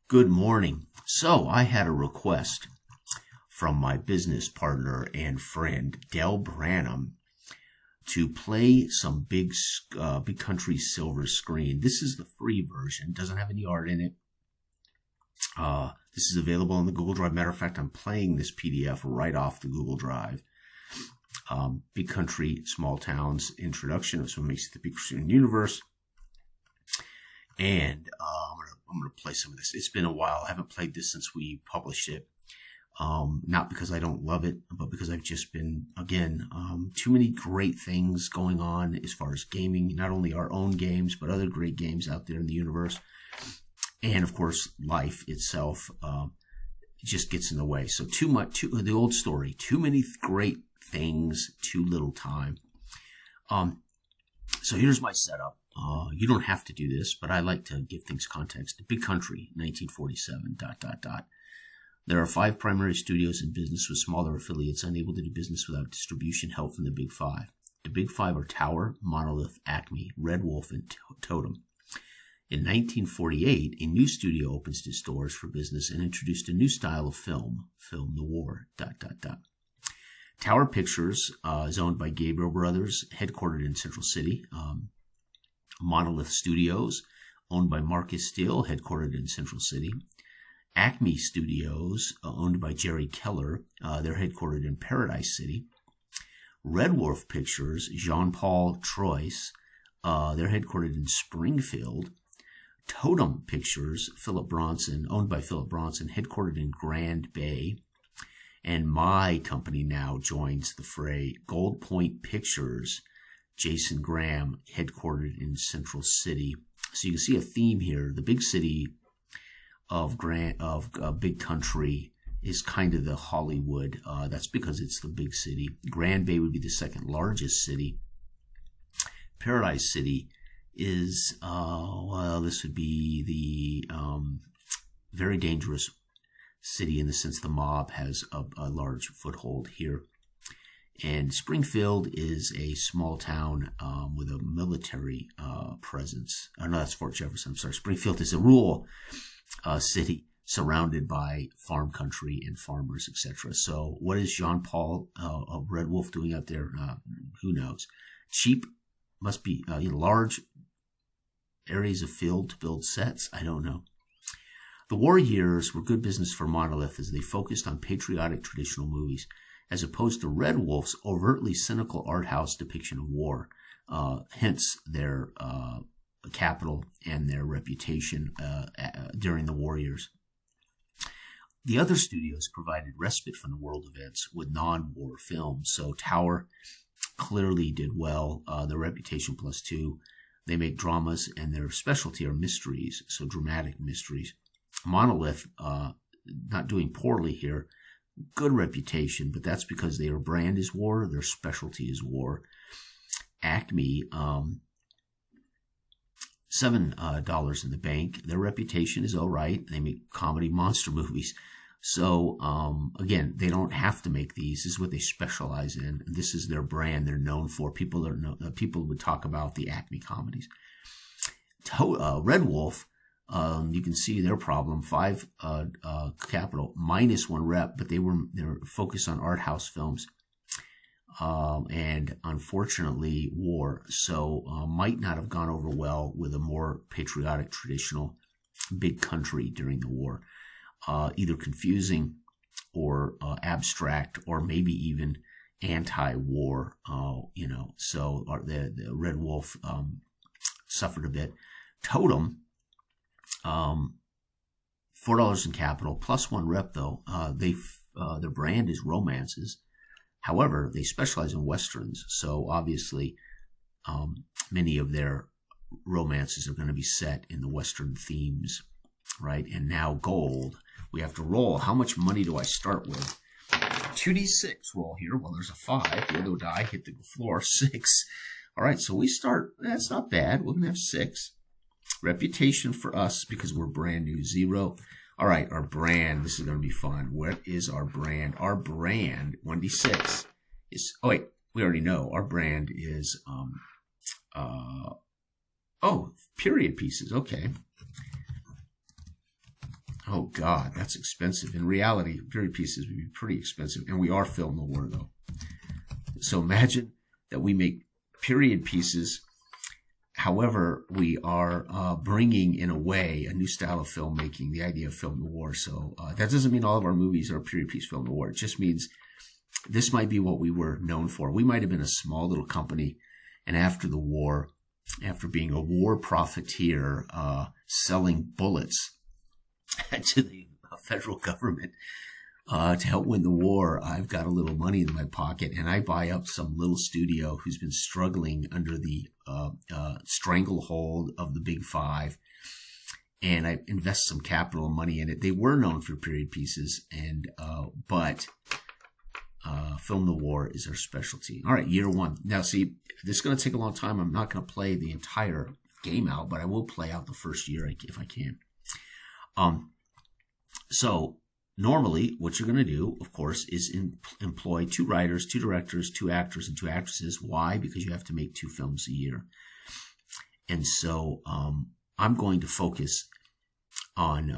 Good morning. So I had a request from my business partner and friend, Del Branham, to play some Big Country Silver Screen. This is the free version. Doesn't have any art in it. This is available on the Google Drive. Matter of fact, I'm playing this PDF right off the Google Drive. Big Country, Small Towns Introduction. So it makes it the Big Country Universe. And I'm gonna play some of this. It's been a while. I haven't played this since we published it. Not because I don't love it, but because I've just been, again, too many great things going on as far as gaming, not only our own games, but other great games out there in the universe. And of course, life itself just gets in the way. So the old story, too many great things, too little time. So here's my setup. You don't have to do this, but I like to give things context. Big Country, 1947, ... There are 5 primary studios in business with smaller affiliates unable to do business without distribution help from the Big 5. The Big 5 are Tower, Monolith, Acme, Red Wolf, and Totem. In 1948, a new studio opens its doors for business and introduced a new style of film noir, ... Tower Pictures is owned by Gabriel Brothers, headquartered in Central City. Monolith Studios, owned by Marcus Steele, headquartered in Central City. Acme Studios, owned by Jerry Keller, they're headquartered in Paradise City. Red Wolf Pictures, Jean-Paul Trois, they're headquartered in Springfield. Totem Pictures, Philip Bronson, owned by Philip Bronson, headquartered in Grand Bay. And my company now joins the fray. Gold Point Pictures, Jason Graham, headquartered in Central City. So you can see a theme here. The big city of Big Country is kind of the Hollywood. That's because it's the big city. Grand Bay would be the second largest city. Paradise City is, this would be the very dangerous city in the sense the mob has a large foothold here. And Springfield is a small town with a military presence. Oh, no, that's Fort Jefferson. I'm sorry. Springfield is a rural city surrounded by farm country and farmers, etc. So what is Jean-Paul of Red Wolf doing out there? Who knows? Cheap must be large areas of field to build sets. I don't know. The war years were good business for Monolith as they focused on patriotic traditional movies, as opposed to Red Wolf's overtly cynical art house depiction of war, hence their capital and their reputation during the war years. The other studios provided respite from the world events with non-war films. So Tower clearly did well. Their reputation +2. They make dramas, and their specialty are mysteries, so dramatic mysteries. Monolith, not doing poorly here. Good reputation, but that's because their brand is war, their specialty is war. Acme, $7 in the bank. Their reputation is all right. They make comedy monster movies. So, again, they don't have to make these. This is what they specialize in. This is their brand. They're known for. People would talk about the Acme comedies. Red Wolf, you can see their problem. 5 capital, -1 rep, but they're focused on art house films. And unfortunately war. So might not have gone over well with a more patriotic, traditional Big Country during the war. Either confusing or abstract or maybe even anti-war, So the Red Wolf suffered a bit. Totem, $4 in capital, +1 rep though. Their brand is romances. However, they specialize in westerns, so obviously many of their romances are going to be set in the western themes, right? And now gold. We have to roll. How much money do I start with? 2d6 roll here. Well, there's a 5. Yellow die, hit the floor, 6. All right, so we start. That's not bad. We're going to have 6. Reputation for us, because we're brand new, 0. All right, our brand. This is going to be fun. What is our brand? Our brand, 1d6, is... Oh, wait. We already know. Our brand is... period pieces. Okay. Oh, God, that's expensive. In reality, period pieces would be pretty expensive. And we are film noir, though. So imagine that we make period pieces. However, we are bringing, in a way, a new style of filmmaking, the idea of film noir. So that doesn't mean all of our movies are period piece film noir. It just means this might be what we were known for. We might have been a small little company, and after the war, after being a war profiteer, selling bullets to the federal government to help win the war, I've got a little money in my pocket, and I buy up some little studio who's been struggling under the stranglehold of the Big Five, and I invest some capital and money in it. They were known for period pieces, and but film noir is our specialty. All right, year one. Now, see, this is going to take a long time. I'm not going to play the entire game out, but I will play out the first year if I can. So normally what you're going to do, of course, is employ 2 writers, 2 directors, 2 actors, and 2 actresses. Why? Because you have to make 2 films a year. And so I'm going to focus on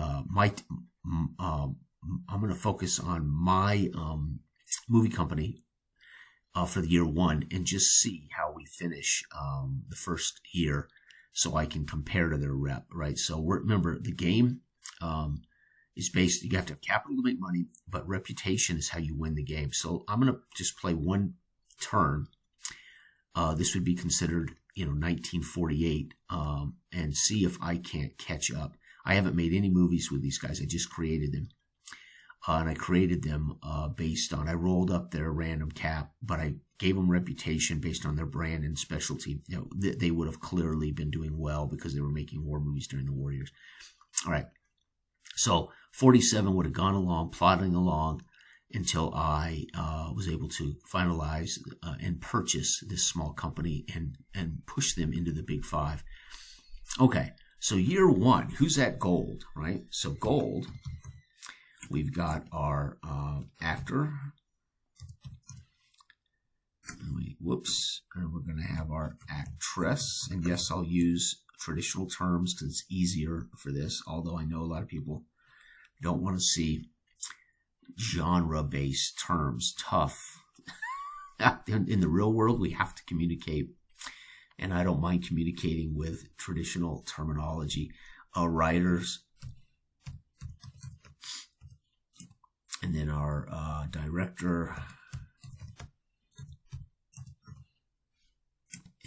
I'm going to focus on my movie company for the year one and just see how we finish the first year, so I can compare to their rep, right? So remember, the game is based, you have to have capital to make money, but reputation is how you win the game. So I'm going to just play one turn. This would be considered, 1948, and see if I can't catch up. I haven't made any movies with these guys. I just created them. And I created them based on, I rolled up their random cap, but I gave them reputation based on their brand and specialty. They would have clearly been doing well because they were making war movies during the war years. All right. So 47 would have gone along, plodding along, until I was able to finalize and purchase this small company and push them into the Big Five. Okay. So year one, who's at gold, right? So gold, we've got our actor. And we're going to have our actress. And yes, I'll use traditional terms because it's easier for this, although I know a lot of people don't want to see genre-based terms. Tough. In the real world, we have to communicate, and I don't mind communicating with traditional terminology. Writers, and then our director,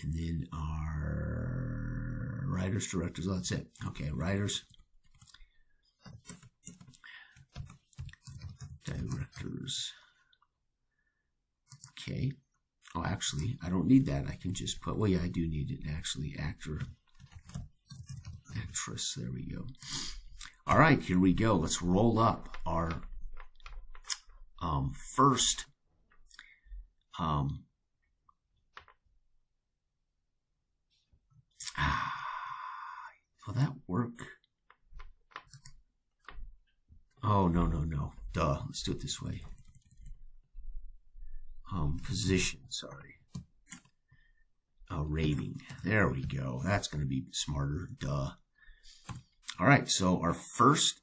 and then our writers, directors. That's it. Okay, writers, directors. Okay. Oh, actually, I don't need that. I can just put, well, yeah, I do need it, actually. Actor, actress. There we go. All right, here we go. Let's roll up our first will that work? Oh, no. Duh. Let's do it this way. Position, sorry. Rating. There we go. That's going to be smarter. Duh. All right, so our first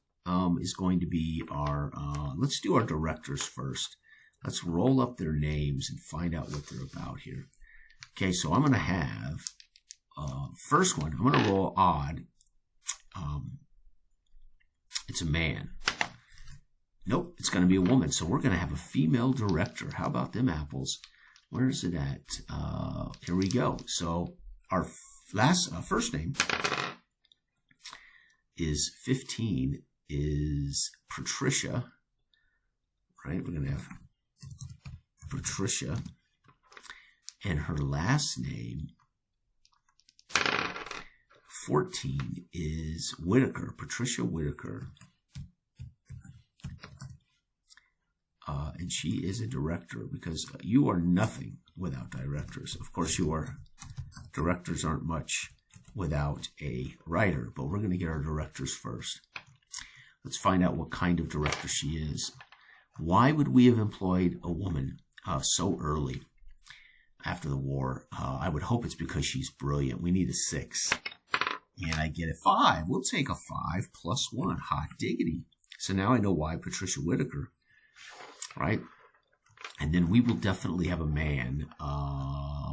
is going to be our, let's do our directors first. Let's roll up their names and find out what they're about here. Okay, so I'm going to have, first one, I'm going to roll odd. It's a man. Nope, it's going to be a woman. So we're going to have a female director. How about them apples? Where is it at? Here we go. So our first name is 15 is Patricia. Right? We're going to have Patricia. And her last name, 14, is Whitaker. Patricia Whitaker. And she is a director, because you are nothing without directors. Of course, directors aren't much without a writer, but we're going to get our directors first. Let's find out what kind of director she is. Why would we have employed a woman so early after the war? I would hope it's because she's brilliant. We need a 6. And I get a 5. We'll take a 5 plus 1. Hot diggity. So now I know why Patricia Whitaker, right? And then we will definitely have a man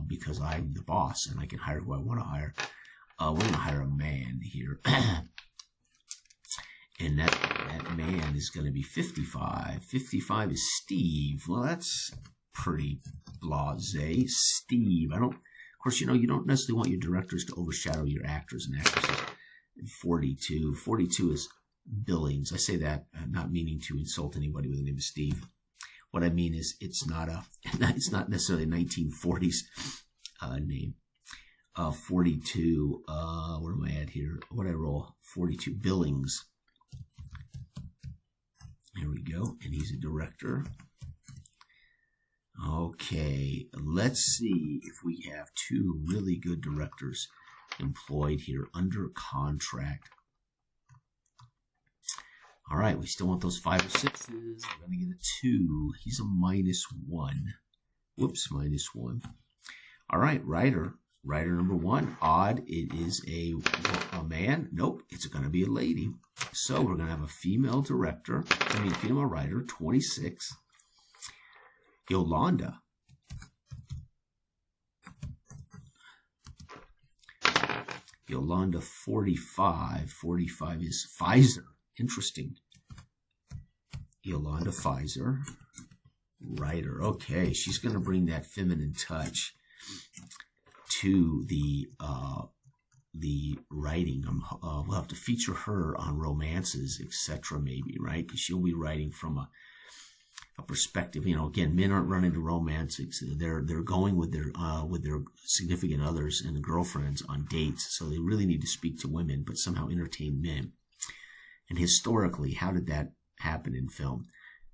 because I'm the boss and I can hire who I want to hire. We're going to hire a man here. And that man is going to be 55. 55 is Steve. Well, that's pretty blasé. Steve. Of course, you don't necessarily want your directors to overshadow your actors and actresses. And 42. 42 is Billings. I say that not meaning to insult anybody with the name of Steve. What I mean is it's not necessarily a 1940s name. 42. Where am I at here? What did I roll? 42. Billings. Here we go. And he's a director. Okay. Let's see if we have 2 really good directors employed here under contract. All right. We still want those 5 or 6s. We're going to get a 2. He's a -1. Whoops, -1. All right. Writer number 1. Odd. It is a man. Nope. It's going to be a lady. So we're going to have a female writer, 26. Yolanda. Yolanda, 45. 45 is Pfizer. Interesting. Yolanda Pfizer. Writer. Okay, she's going to bring that feminine touch to the writing. We'll have to feature her on romances, etc. Maybe, right? Because she'll be writing from a perspective. Again, men aren't running to romances. They're going with their significant others and girlfriends on dates. So they really need to speak to women, but somehow entertain men. And historically, how did that happen in film?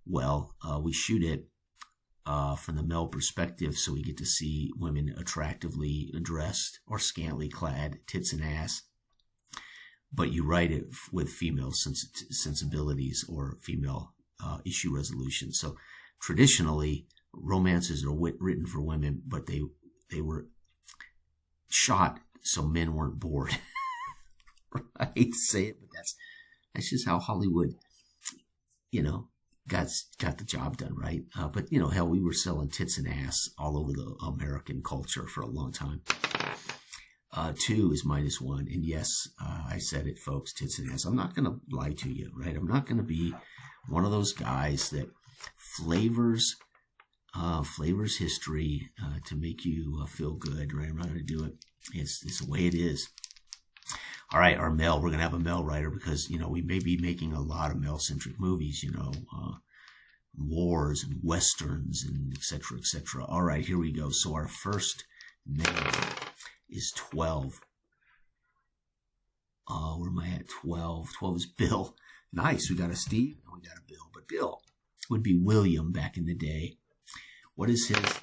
Well, we shoot it from the male perspective, so we get to see women attractively dressed or scantily clad, tits and ass. But you write it with female sensibilities or female issue resolution. So traditionally, romances are written for women, but they were shot so men weren't bored. I hate to say it, but that's just how Hollywood, got the job done, right? But hell, we were selling tits and ass all over the American culture for a long time. 2 is -1, and yes, I said it, folks, tits and ass. I'm not going to lie to you, right? I'm not going to be one of those guys that flavors history to make you feel good, right? I'm not going to do it. It's the way it is. All right, we're going to have a male writer because, we may be making a lot of male-centric movies, wars and westerns and et cetera, et cetera. All right, here we go. So our first male is 12. Where am I at? 12. 12 is Bill. Nice. We got a Steve and we got a Bill. But Bill would be William back in the day. What is his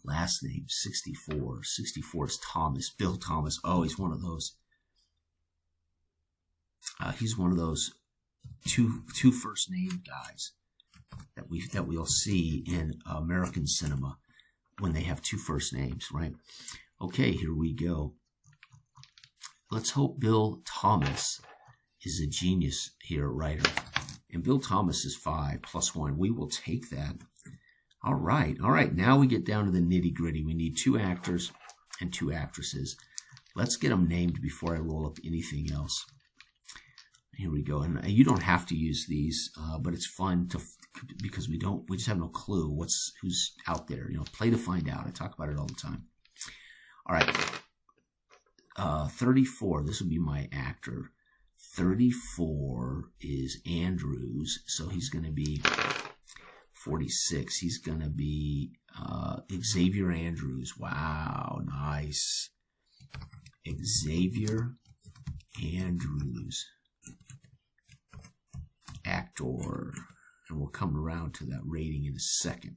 last name? 64. 64 is Thomas. Bill Thomas. Oh, he's one of those. He's one of those two first name guys that we'll see in American cinema when they have 2 first names, right? Okay, here we go. Let's hope Bill Thomas is a genius here, writer. And Bill Thomas is 5 plus 1. We will take that. All right. Now we get down to the nitty gritty. We need 2 actors and 2 actresses. Let's get them named before I roll up anything else. Here we go. And you don't have to use these, but it's fun because we just have no clue who's out there. Play to find out. I talk about it all the time. All right. 34. This would be my actor. 34 is Andrews, so he's going to be 46. He's going to be Xavier Andrews. Wow, nice. Xavier Andrews. Actor. And we'll come around to that rating in a second.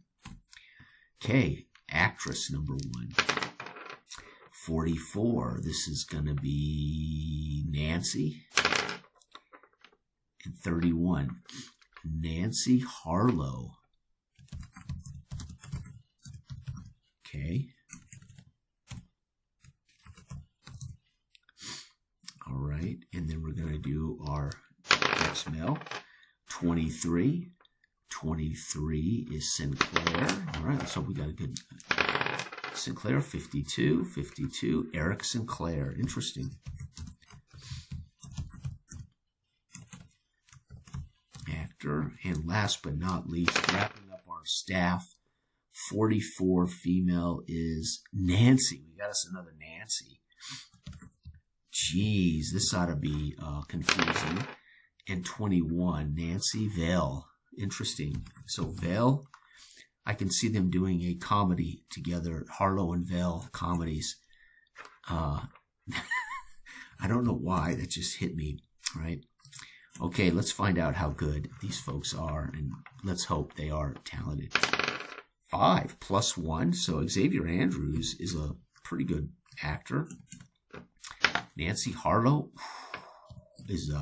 Okay, actress number 1. 44. This is going to be Nancy. And 31. Nancy Harlow. Okay. Nice, Mel. 23. 23 is Sinclair. All right, let's hope we got a good... Sinclair, 52. 52, Eric Sinclair. Interesting. Actor. And last but not least, wrapping up our staff, 44 female is Nancy. We got us another Nancy. Jeez, this ought to be confusing. And 21, Nancy Vale. Interesting. So Vale, I can see them doing a comedy together, Harlow and Vale comedies. I don't know why, that just hit me, right? Okay, let's find out how good these folks are, and let's hope they are talented. 5 + 1, so Xavier Andrews is a pretty good actor. Nancy Harlow is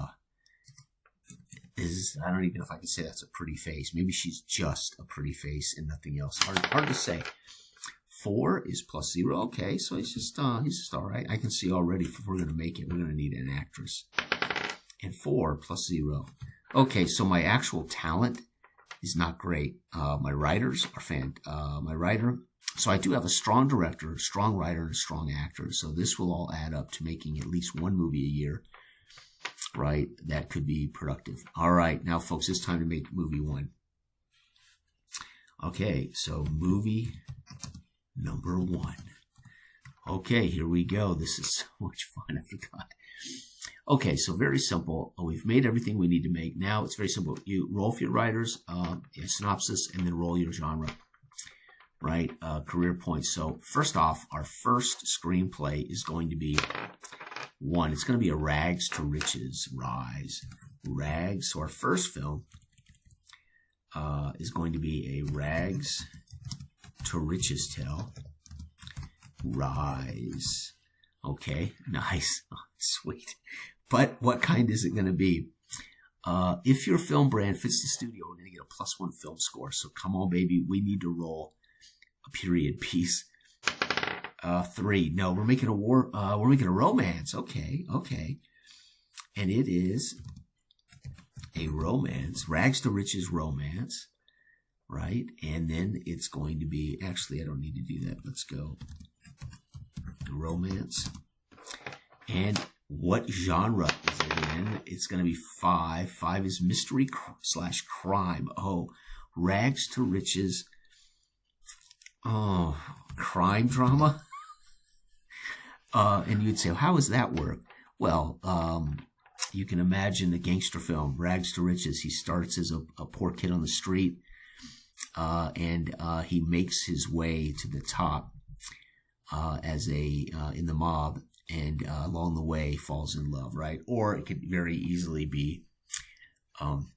I don't even know if I can say that's a pretty face. Maybe she's just a pretty face and nothing else. Hard to say. 4 is +0. Okay, so he's just all right. I can see already if we're gonna make it, we're gonna need an actress. And 4 +0. Okay, so my actual talent is not great. My writers are my writer. So I do have a strong director, strong writer, and a strong actor. So this will all add up to making at least one movie a year, right? That could be productive. All right, now folks, it's time to make movie 1. Okay, so movie number 1. Okay, here we go. This is so much fun. I forgot. Okay, so very simple. We've made everything we need to make. Now it's very simple. You roll for your writers, a synopsis, and then roll your genre, right? Career points. So first off, our first screenplay is going to be 1. It's going to be a Rags to Riches, Rags. So our first film is going to be a Rags to Riches tale. Rise. Okay, nice. Oh, sweet. But what kind is it going to be? If your film brand fits the studio, we're going to get a +1 film score. So come on, baby. We need to roll a period piece. 3. No, we're making a we're making a romance. Okay. And it is a romance, Rags to Riches romance, right? And then it's going to be, actually, I don't need to do that. Let's go romance. And what genre is it in? It's going to be 5. 5 is mystery / crime. Oh, Rags to Riches. Oh, crime drama. And you'd say, well, how does that work? Well, you can imagine the gangster film, Rags to Riches. He starts as a poor kid on the street, and he makes his way to the top as in the mob, and along the way falls in love, right? Or it could very easily be, well,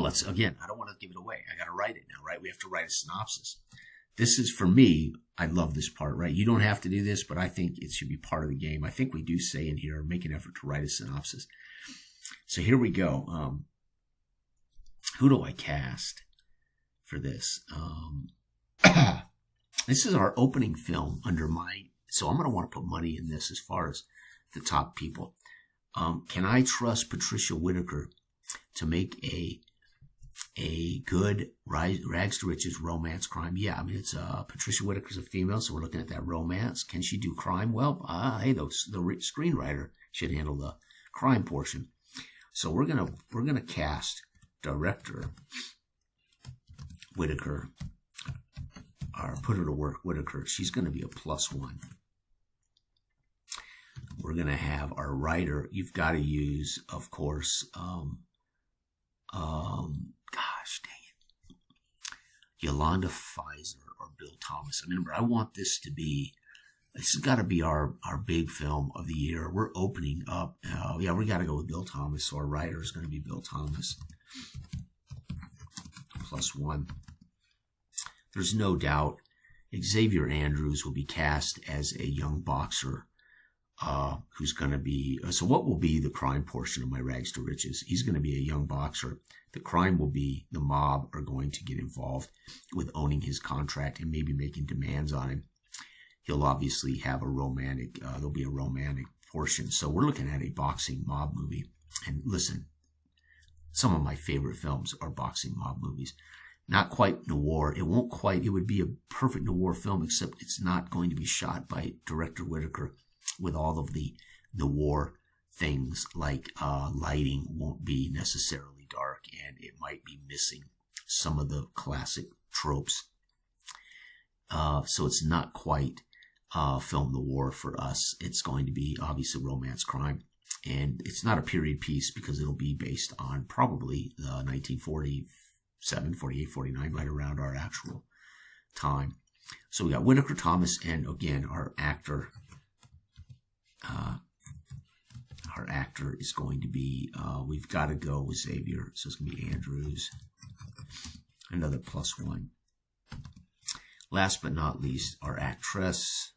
I don't want to give it away. I got to write it now, right? We have to write a synopsis. This is, for me, I love this part, right? You don't have to do this, but I think it should be part of the game. I think we do say in here, make an effort to write a synopsis. So here we go. Who do I cast for this? This is our opening film under so I'm going to want to put money in this as far as the top people. Can I trust Patricia Whitaker to make a good Rags to Riches romance crime? Yeah, I mean, it's Patricia Whitaker's a female, so we're looking at that romance. Can she do crime? Well, hey, the screenwriter should handle the crime portion. So we're gonna cast director Whitaker, or put her to work, Whitaker. She's gonna be a +1. We're gonna have our writer. You've got to use, of course, gosh dang it, Yolanda Pfizer or Bill Thomas. Remember, I want this has got to be our big film of the year. We're opening up. Yeah, we got to go with Bill Thomas. So our writer is going to be Bill Thomas. +1. There's no doubt Xavier Andrews will be cast as a young boxer who's going to be, so what will be the crime portion of my Rags to Riches? He's going to be a young boxer. The crime will be the mob are going to get involved with owning his contract and maybe making demands on him. He'll obviously have there'll be a romantic portion. So we're looking at a boxing mob movie. And listen, some of my favorite films are boxing mob movies. Not quite noir. It would be a perfect noir film, except it's not going to be shot by director Whitaker with all of the noir things, like lighting won't be necessarily dark, and it might be missing some of the classic tropes. So it's not quite film noir for us. It's going to be obviously romance crime. And it's not a period piece because it'll be based on probably 1947, 48, 49, right around our actual time. So we got Whitaker Thomas, and again, our actor is going to be, we've got to go with Xavier, so it's going to be Andrews. Another +1. Last but not least, our actress.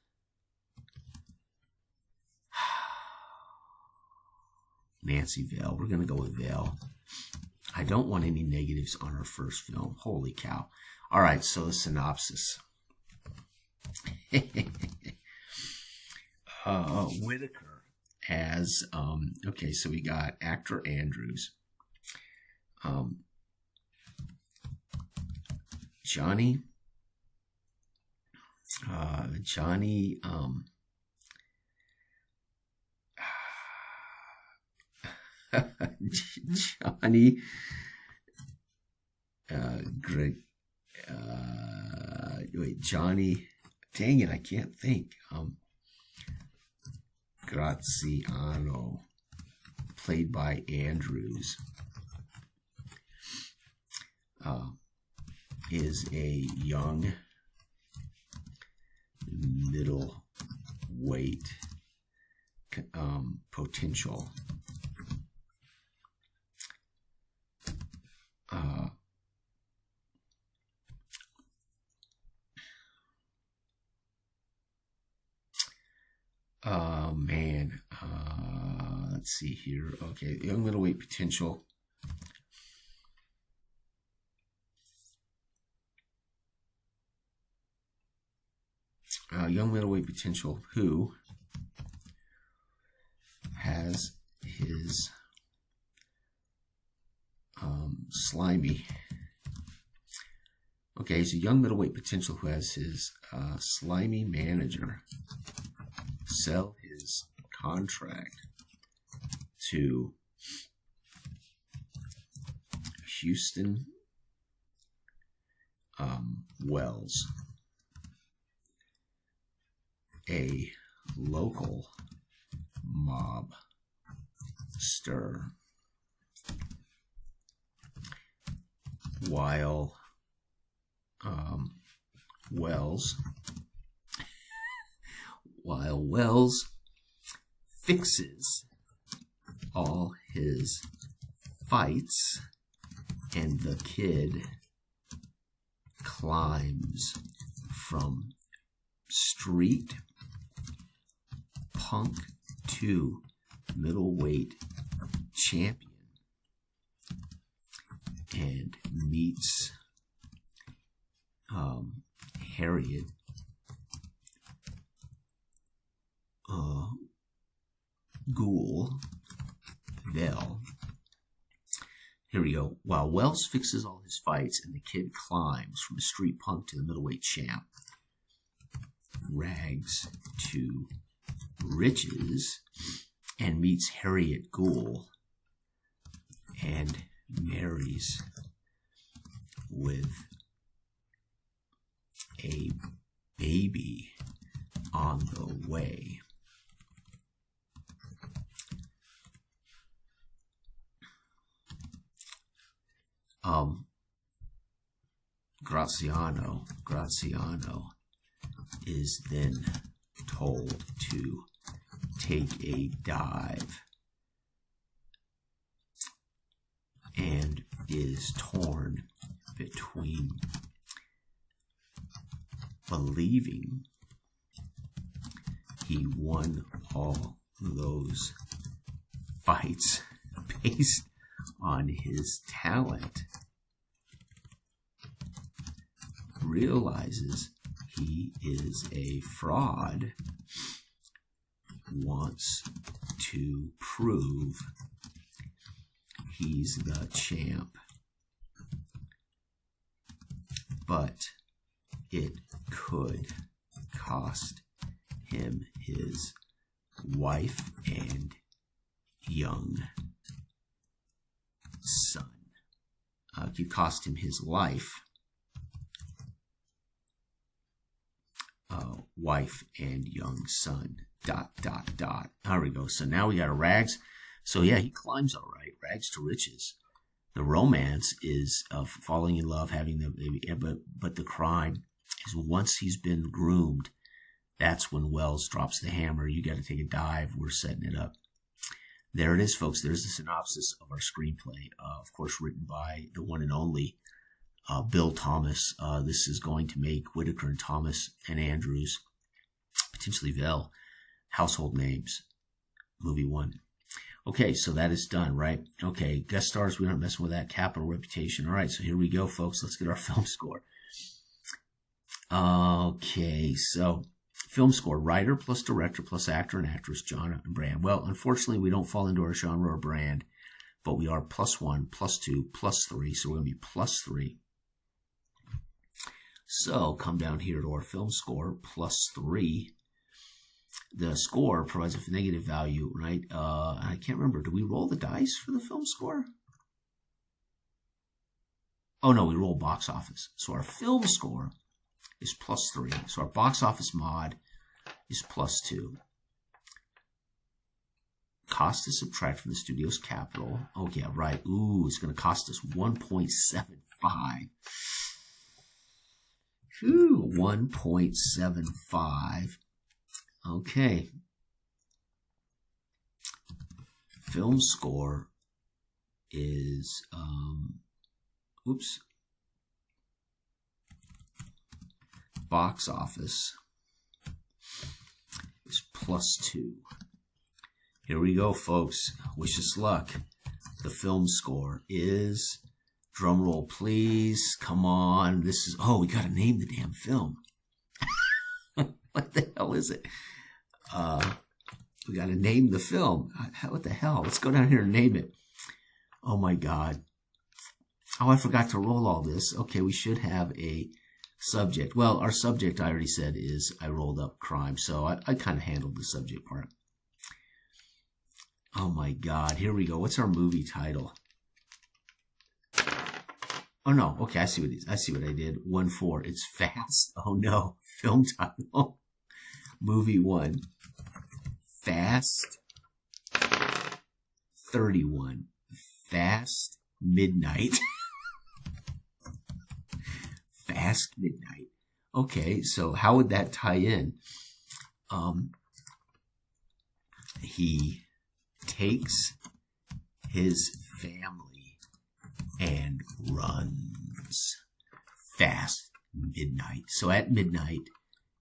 Nancy Vale. We're going to go with Vale. I don't want any negatives on our first film. Holy cow. All right, so the synopsis. Whitaker as, okay, so we got actor Andrews. Johnny, Johnny, Greg, wait, Johnny, dang it, I can't think. Graziano, played by Andrews, is a young middleweight potential let's see here. Okay, young middleweight potential. Young middleweight potential who has his slimy. Okay, he's a young middleweight potential who has his slimy manager sell his contract to Houston Wells, a local mobster, while Wells fixes all his fights and the kid climbs from street punk to middleweight champion and meets Harriet Vale. Here we go. While Wells fixes all his fights and the kid climbs from a street punk to the middleweight champ, rags to riches, and meets Harriet Gould and marries with a baby on the way. Graziano is then told to take a dive and is torn between believing he won all those fights based on his talent, realizes he is a fraud, wants to prove he's the champ. But it could cost him his wife and young son. It could cost him his life, wife and young son, ... There we go. So now we got a Rags. So yeah, he climbs all right. Rags to riches. The romance is of falling in love, having the baby, but the crime is once he's been groomed, that's when Wells drops the hammer. You got to take a dive. We're setting it up. There it is, folks. There's the synopsis of our screenplay, of course, written by the one and only Bill Thomas. This is going to make Whitaker and Thomas and Andrews, potentially Vell, household names. Movie one. Okay, so that is done, right? Okay, guest stars, we aren't messing with that. Capital, reputation. All right, so here we go, folks. Let's get our film score. Okay, so film score, writer plus director plus actor and actress, genre and brand. Well, unfortunately, we don't fall into our genre or brand, but we are +1, +2, +3, so we're going to be +3. So come down here to our film score, +3. The score provides a negative value, right? I can't remember. Do we roll the dice for the film score? Oh, no, we roll box office. So our film score is +3. So our box office mod is +2. Cost to subtract from the studio's capital. Oh, yeah, right. Ooh, it's going to cost us 1.75. Ooh, 1.75. Okay. Film score is, box office is +2. Here we go, folks. Wish us luck. The film score is, drum roll, please. Come on. This is, we got to name the damn film. What the hell is it? We got to name the film. What the hell? Let's go down here and name it. Oh my God. Oh, I forgot to roll all this. Okay, we should have a subject. Well, our subject, I already said, is I rolled up crime. So I kind of handled the subject part. Oh my God. Here we go. What's our movie title? Oh no. Okay, I see what it is. I see what I did. 1-4. It's Fast. Oh no. Film title. Movie 1. Fast 31. Fast Midnight. Fast Midnight. Okay, so how would that tie in? He takes his family and runs. Fast Midnight. So at midnight,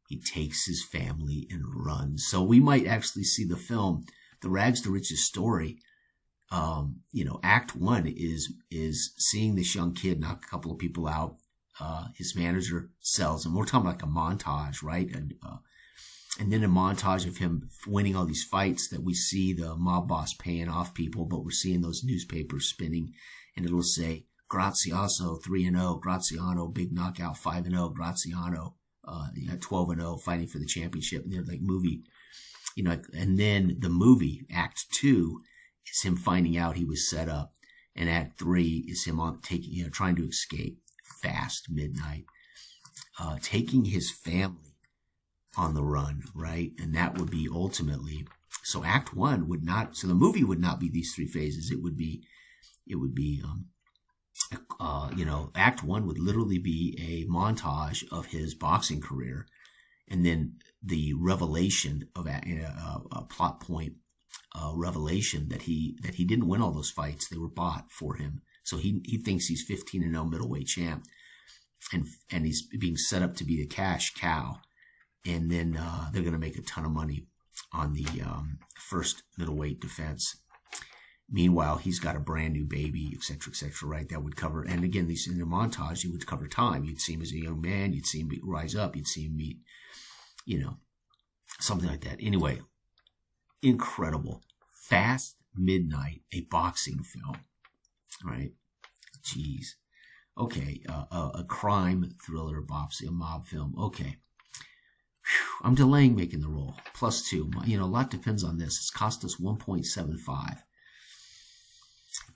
he takes his family and runs. So we might actually see the film, The Rags to Riches story. Act 1 is seeing this young kid knock a couple of people out. His manager sells him. We're talking like a montage, right? And then a montage of him winning all these fights that we see the mob boss paying off people, but we're seeing those newspapers spinning, and it'll say Graziaso 3-0, Graziano big knockout 5-0, Graziano 12-0 fighting for the championship. And they're like movie, and then the movie Act 2 is him finding out he was set up, and Act 3 is him on trying to escape. Fast Midnight, taking his family on the run, right? And that would be ultimately, so Act 1 would not, so the movie would not be these 3 phases. It would be Act 1 would literally be a montage of his boxing career, and then the revelation of a plot point revelation that he didn't win all those fights. They were bought for him. So he thinks he's 15-0 middleweight champ, and he's being set up to be a cash cow, and then they're going to make a ton of money on the first middleweight defense. Meanwhile, he's got a brand new baby, et cetera, right? That would cover, and again, these in the montage, you would cover time. You'd see him as a young man, you'd see him rise up, you'd see him meet, something like that. Anyway, incredible. Fast Midnight, a boxing film. right? Jeez. Okay, a crime thriller, a mob film. Okay. Whew, I'm delaying making the roll. +2. You know, a lot depends on this. It's cost us 1.75.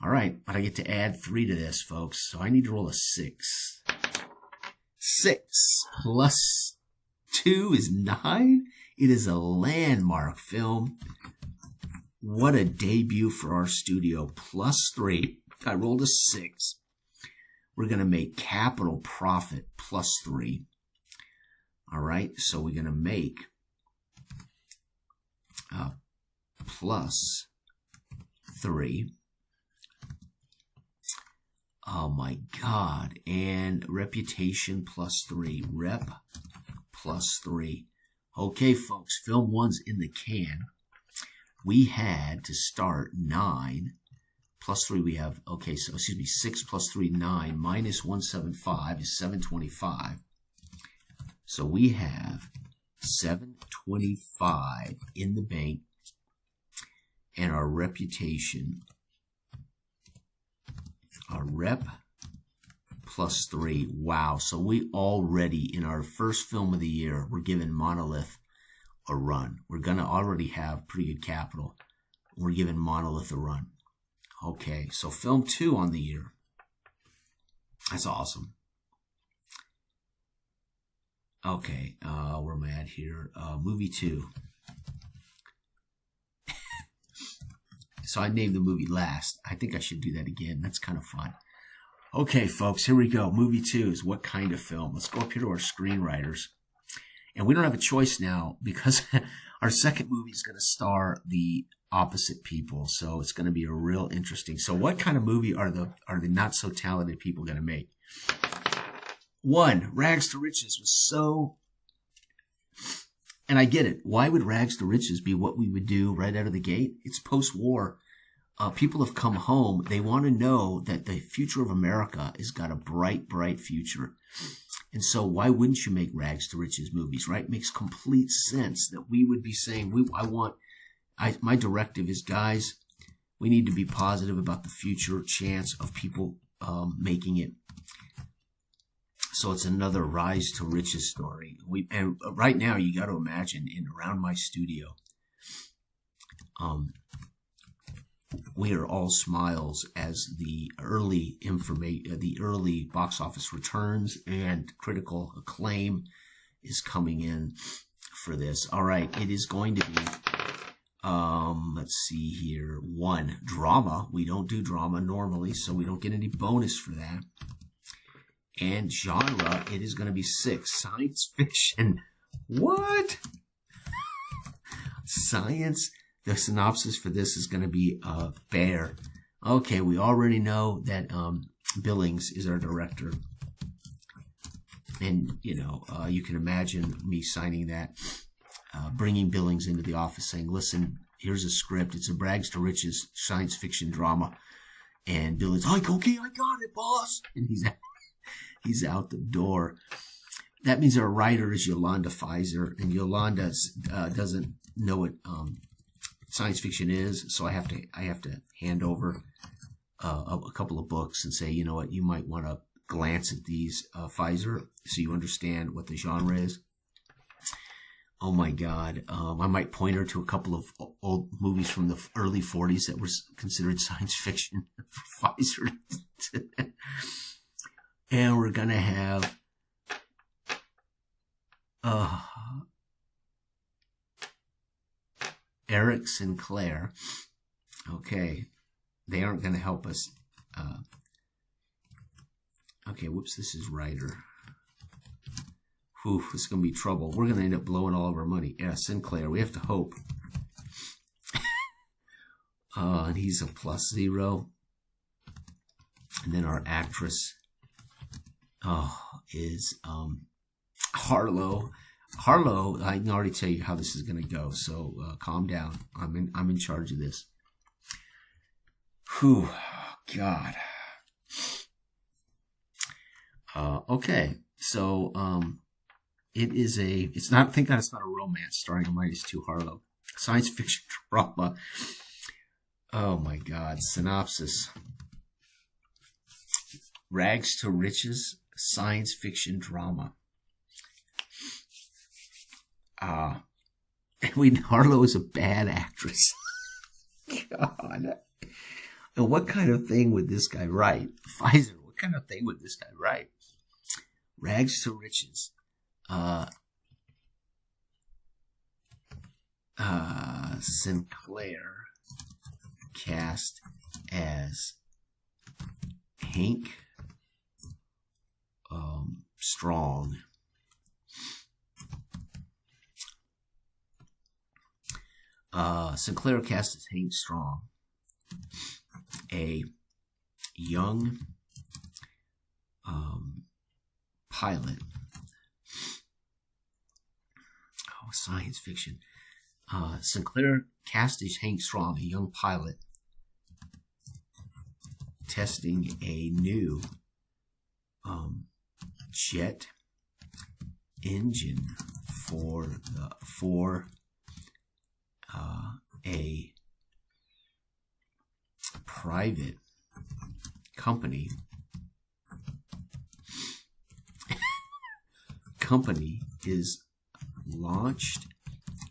All right, but I get to add 3 to this, folks. So I need to roll a 6. 6 plus 2 is 9. It is a landmark film. What a debut for our studio. +3. I rolled a 6. We're going to make capital profit +3. All right, so we're going to make +3. Oh my God. And reputation +3. Rep +3. Okay, folks, film 1's in the can. We had to start 9. +3 we have, okay, so excuse me, 6 + 3, 9, minus 175 is 725. So we have 725 in the bank, and our reputation, our rep +3. Wow. So we already, in our first film of the year, we're giving Monolith a run. We're going to already have pretty good capital. We're giving Monolith a run. Okay, so film 2 on the year. That's awesome. Okay, where am I at here? Movie 2. So I named the movie last. I think I should do that again. That's kind of fun. Okay, folks, here we go. Movie 2 is what kind of film? Let's go up here to our screenwriters. And we don't have a choice now because our second movie is going to star the opposite people. So it's going to be a real interesting. So what kind of movie are the not so talented people going to make? 1, Rags to Riches was so, and I get it. Why would Rags to Riches be what we would do right out of the gate? It's post-war. People have come home. They want to know that the future of America has got a bright, bright future. And so why wouldn't you make Rags to Riches movies, right? It makes complete sense that we would be saying, my directive is, guys, we need to be positive about the future chance of people making it. So it's another Rise to Riches story. And right now, you got to imagine, around my studio, we are all smiles as the early box office returns and critical acclaim is coming in for this. All right, it is going to be, let's see here, 1, drama. We don't do drama normally, so we don't get any bonus for that. And genre, it is going to be 6, science fiction. What? Science. The synopsis for this is going to be Bear. Okay, we already know that Billings is our director. And, you know, you can imagine me signing that, bringing Billings into the office saying, listen, here's a script. It's a Rags to Riches science fiction drama. And Billings, like, okay, I got it, boss. And he's out the door. That means our writer is Yolanda Pfizer. And Yolanda doesn't know what science fiction is, so I have to hand over a couple of books and say, you know what, you might want to glance at these, Pfizer, so you understand what the genre is. Oh my God, I might point her to a couple of old movies from the early 40s that were considered science fiction for Pfizer. And we're gonna have Eric Sinclair. Okay, they aren't going to help us. Okay, whoops, this is writer. Whew, this is going to be trouble. We're going to end up blowing all of our money. Yeah, Sinclair, we have to hope. And he's a +0. And then our actress is Harlow. Harlow, I can already tell you how this is going to go, so calm down. I'm in charge of this. Whew, God. Okay, so it's not. Thank God it's not a romance starring a -2 Harlow. Science fiction drama. Oh my God, synopsis. Rags to Riches, science fiction drama. Harlow is a bad actress. God. And what kind of thing would this guy write? Pfizer, what kind of thing would this guy write? Rags to Riches. Sinclair cast as Hank Strong. Sinclair cast as Hank Strong, a young pilot. Oh, science fiction. Sinclair cast as Hank Strong, a young pilot, testing a new jet engine for a private company. Company is launched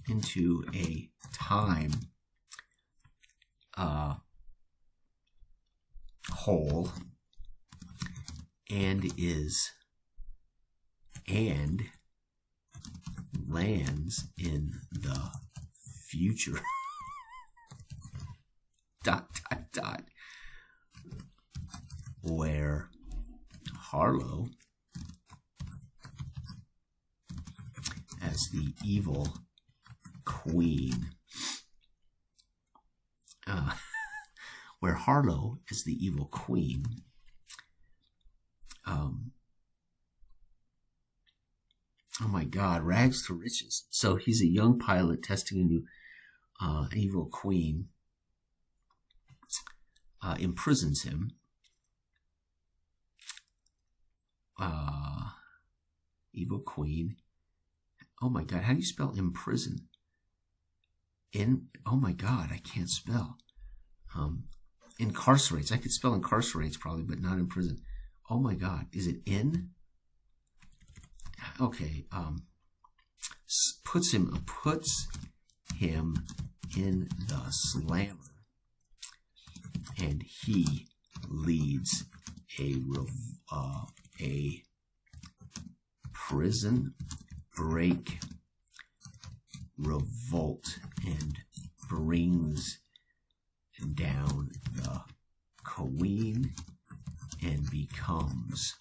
into a time hole and lands in the future. ... Where Harlow, as the evil queen, oh my God, Rags to Riches. So he's a young pilot testing a new evil queen, imprisons him. Evil queen. Oh my God, how do you spell imprison? Oh my God, I can't spell. Incarcerates. I could spell incarcerates probably, but not imprison. Oh my God, is it in? Okay. Puts him in the slammer, and he leads a prison break revolt and brings down the queen and becomes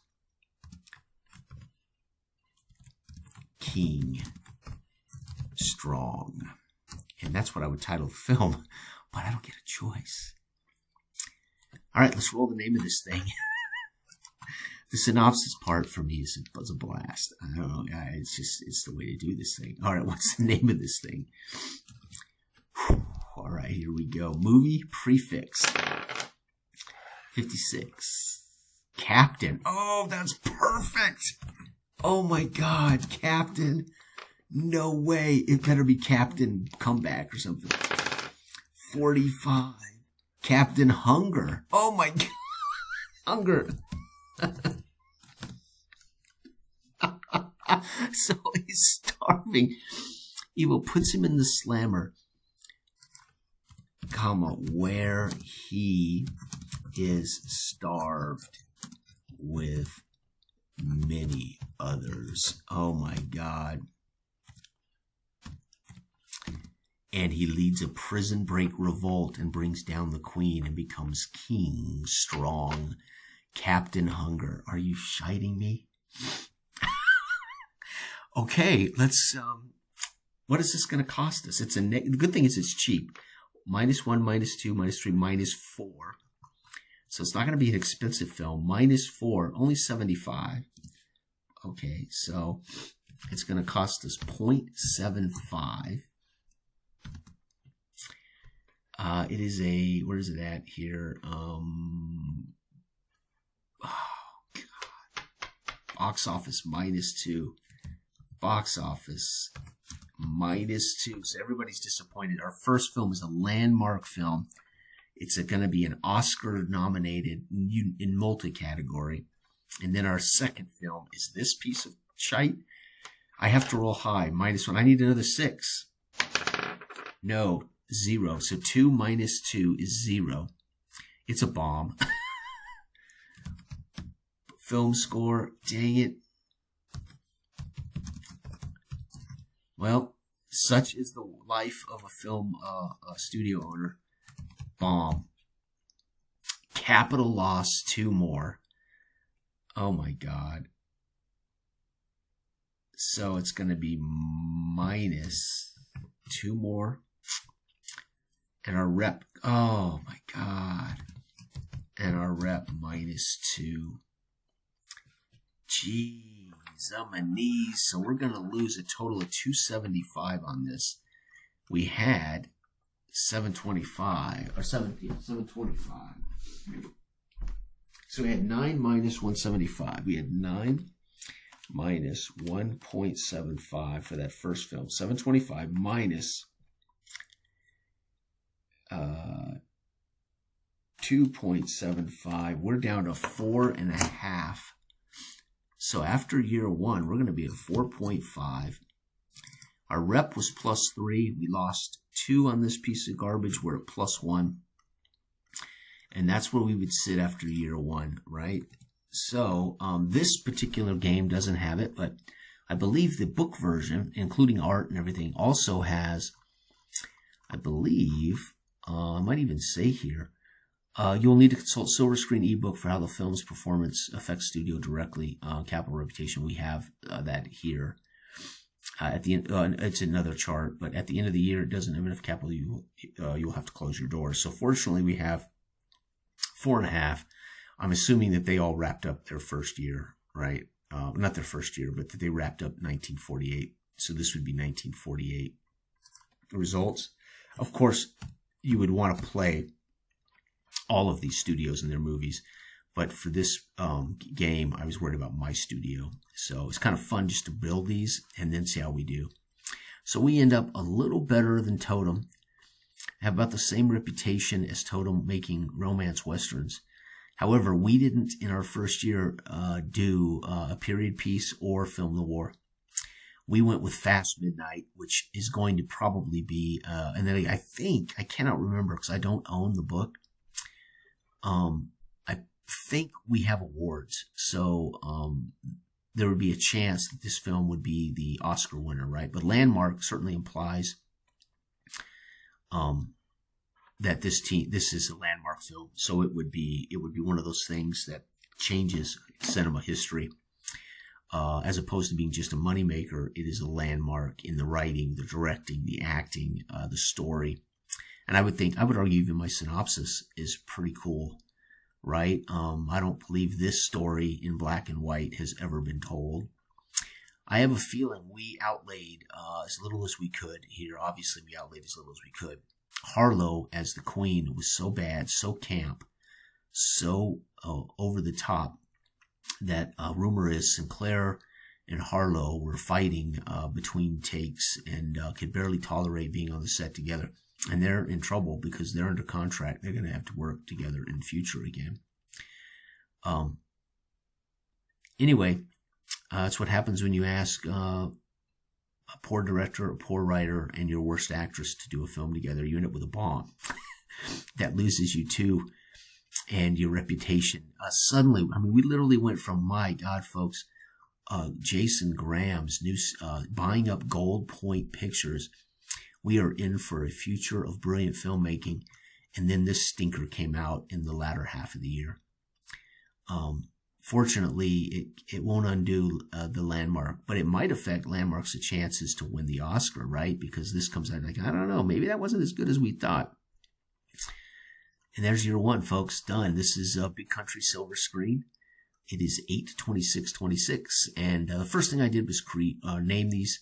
King Strong. And that's what I would title the film, but I don't get a choice. All right, let's roll the name of this thing. The synopsis part for me was a blast. I don't know. It's the way to do this thing. All right, what's the name of this thing? All right, here we go. Movie prefix 56. Captain. Oh, that's perfect. Oh my God, Captain. No way. It better be Captain Comeback or something. 45. Captain Hunger. Oh my God. Hunger. So he's starving. Evil puts him in the slammer, where he is starved with many others. Oh my God. And he leads a prison break revolt and brings down the queen and becomes King Strong. Captain Hunger. Are you shiting me? Okay, let's, what is this going to cost us? The good thing is it's cheap. -1, -2, -3, -4. So it's not going to be an expensive film. -4, only 75. Okay, so it's going to cost us 0.75. It is where is it at here? Oh, God. Box office -2. Box office -2. So everybody's disappointed. Our first film is a landmark film. It's going to be an Oscar nominated in multi-category. And then our second film is this piece of shite. I have to roll high, -1. I need another 6. No, 0. So 2 minus 2 is 0. It's a bomb. Film score, dang it. Well, such is the life of a film studio owner. Bomb. Capital loss, 2 more. Oh my God. So it's going to be minus 2 more. And our rep, oh my God. And our rep -2. Jeez, on my knees. So we're going to lose a total of 275 on this. We had 725, or 725. So we had 9 minus 175. We had 9 minus 1.75 for that first film. 725 minus 2.75. We're down to 4.5. So after year 1, we're going to be at 4.5. Our rep was +3. We lost 2 on this piece of garbage. We're at +1. And that's where we would sit after year 1, right? So this particular game doesn't have it, but I believe the book version, including art and everything, also has, I believe, I might even say here, you'll need to consult Silver Screen ebook for how the film's performance affects studio directly. Capital Reputation, we have that here. At the end, it's another chart, but at the end of the year, it doesn't have enough capital. You'll have to close your doors. So fortunately, we have 4.5. I'm assuming that they all wrapped up their first year, right? Not their first year, but that they wrapped up 1948. So this would be 1948 results. Of course, you would want to play all of these studios in their movies. But for this game, I was worried about my studio. So it's kind of fun just to build these and then see how we do. So we end up a little better than Totem. Have about the same reputation as Totem making romance westerns. However, we didn't in our first year do a period piece or film the war. We went with Fast Midnight, which is going to probably be, and then I think, I cannot remember because I don't own the book. I think we have awards. So there would be a chance that this film would be the Oscar winner, right? But Landmark certainly implies that this is a landmark film. So it would be one of those things that changes cinema history. As opposed to being just a moneymaker, it is a landmark in the writing, the directing, the acting, the story. And I would argue even my synopsis is pretty cool, right? I don't believe this story in black and white has ever been told. I have a feeling we outlaid as little as we could here. Obviously, we outlaid as little as we could. Harlow as the queen was so bad, so camp, so over the top that rumor is Sinclair and Harlow were fighting between takes and could barely tolerate being on the set together. And they're in trouble because they're under contract. They're going to have to work together in the future again. Anyway, that's what happens when you ask a poor director, a poor writer, and your worst actress to do a film together. You end up with a bomb that loses you too, and your reputation. Suddenly, I mean, we literally went from, my God, folks, Jason Graham's new buying up Gold Point Pictures. We are in for a future of brilliant filmmaking, and then this stinker came out in the latter half of the year. Fortunately, it won't undo the Landmark, but it might affect Landmark's chances to win the Oscar, right? Because this comes out like, I don't know, maybe that wasn't as good as we thought. And there's year 1, folks, done. This is Big Country Silver Screen. It is 8/26/26, and the first thing I did was name these.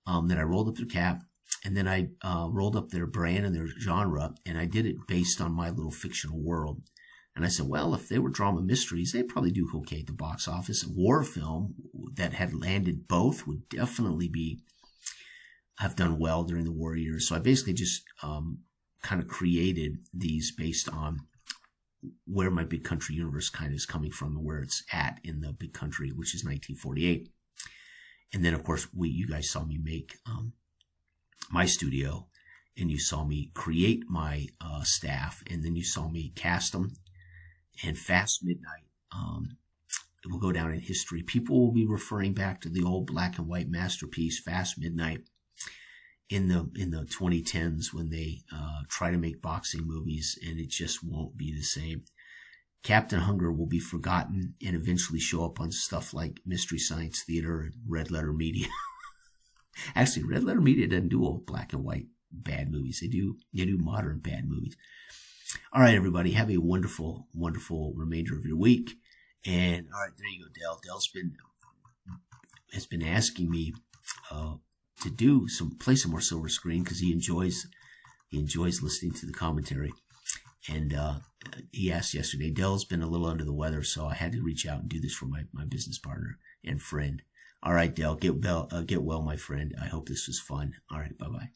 Then I rolled up their cap, and then I rolled up their brand and their genre, and I did it based on my little fictional world. And I said, well, if they were drama mysteries, they'd probably do okay at the box office. A war film that had landed both would definitely have done well during the war years. So I basically just kind of created these based on where my Big Country universe kind of is coming from and where it's at in the Big Country, which is 1948. And then, of course, you guys saw me make my studio, and you saw me create my staff, and then you saw me cast them. And Fast Midnight, it will go down in history. People will be referring back to the old black and white masterpiece, Fast Midnight, in the 2010s when they try to make boxing movies, and it just won't be the same. Captain Hunger will be forgotten and eventually show up on stuff like Mystery Science Theater and Red Letter Media. Actually, Red Letter Media doesn't do old black and white bad movies. They do modern bad movies. All right, everybody, have a wonderful, wonderful remainder of your week. And all right, there you go, Dell. Dell's has been asking me to play some more Silver Screen because he enjoys listening to the commentary. And he asked yesterday. Dell's been a little under the weather, so I had to reach out and do this for my business partner and friend. All right, Dell, get well, my friend. I hope this was fun. All right, bye-bye.